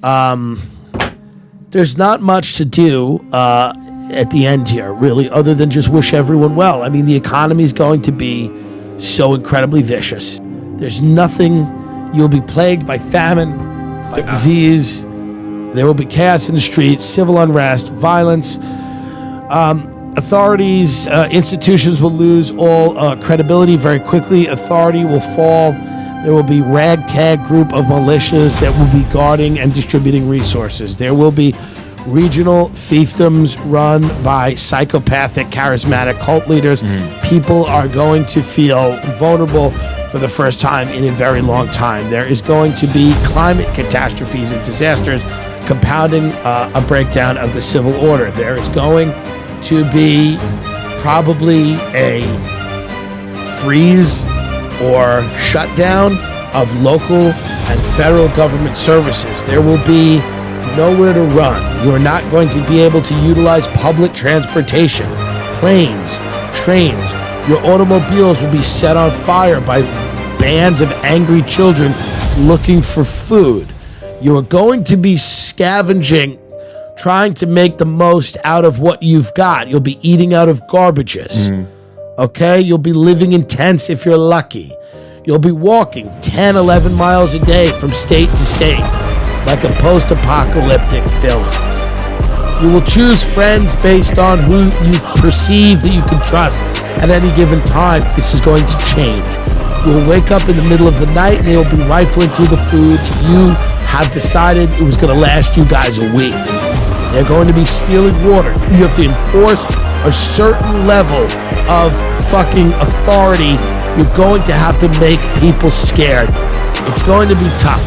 There's not much to do at the end here, really, other than just wish everyone well. I mean, the economy is going to be so incredibly vicious. There's nothing. You'll be plagued by famine, by disease. There will be chaos in the streets, civil unrest, violence. Authorities, institutions will lose all credibility very quickly. Authority will fall. There will be ragtag group of militias that will be guarding and distributing resources. There will be regional fiefdoms run by psychopathic, charismatic cult leaders. People are going to feel vulnerable for the first time in a very long time. There is going to be climate catastrophes and disasters compounding a breakdown of the civil order. There is going to be probably a freeze or shutdown of local and federal government services. There will be nowhere to run. You are not going to be able to utilize public transportation, planes, trains. Your automobiles will be set on fire by bands of angry children looking for food. You are going to be scavenging, trying to make the most out of what you've got. You'll be eating out of garbages. Okay? You'll be living in tents if you're lucky. You'll be walking 10, 11 miles a day from state to state, like a post-apocalyptic film. You will choose friends based on who you perceive that you can trust at any given time. This is going to change. You will wake up in the middle of the night and they will be rifling through the food you have decided it was going to last you guys a week. They're going to be stealing water. You have to enforce a certain level of fucking authority. You're going to have to make people scared. It's going to be tough.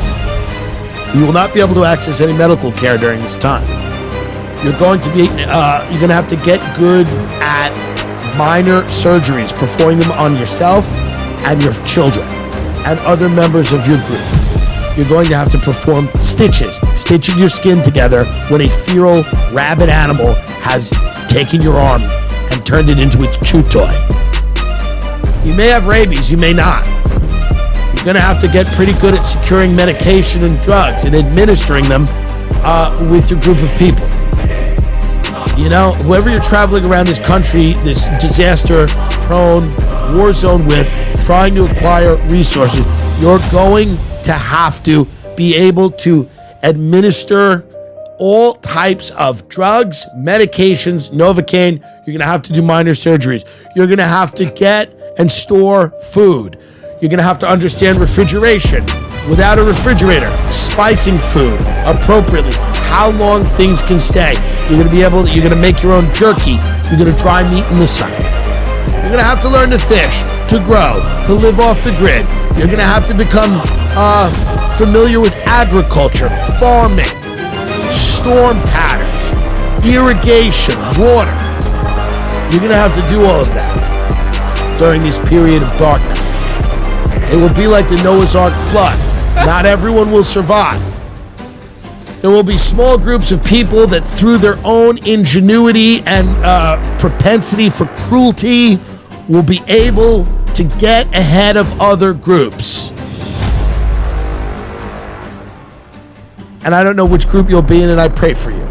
You will not be able to access any medical care during this time. You're going to be, you're going to have to get good at minor surgeries, performing them on yourself and your children and other members of your group. You're going to have to perform stitches, stitching your skin together when a feral rabid animal has taken your arm and turned it into its chew toy. You may have rabies, you may not. You're going to have to get pretty good at securing medication and drugs and administering them with your group of people. You know, whoever you're traveling around this country, this disaster-prone war zone with, trying to acquire resources, you're going to have to be able to administer all types of drugs, medications, Novocaine. You're going to have to do minor surgeries. You're going to have to get and store food. You're going to have to understand refrigeration. Without a refrigerator, spicing food appropriately, how long things can stay. You're going to be able to, you're going to make your own jerky. You're going to dry meat in the sun. You're going to have to learn to fish, to grow, to live off the grid. You're going to have to become familiar with agriculture, farming, storm patterns, irrigation, water. You're going to have to do all of that during this period of darkness. It will be like the Noah's Ark flood. Not everyone will survive. There will be small groups of people that, through their own ingenuity and propensity for cruelty, will be able to get ahead of other groups. And I don't know which group you'll be in, and I pray for you.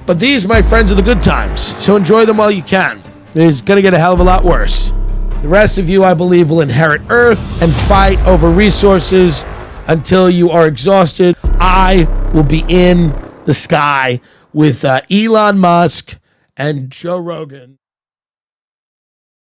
But these, my friends, are the good times, so enjoy them while you can. It is going to get a hell of a lot worse. The rest of you, I believe, will inherit Earth and fight over resources until you are exhausted. I will be in the sky with Elon Musk and Joe Rogan.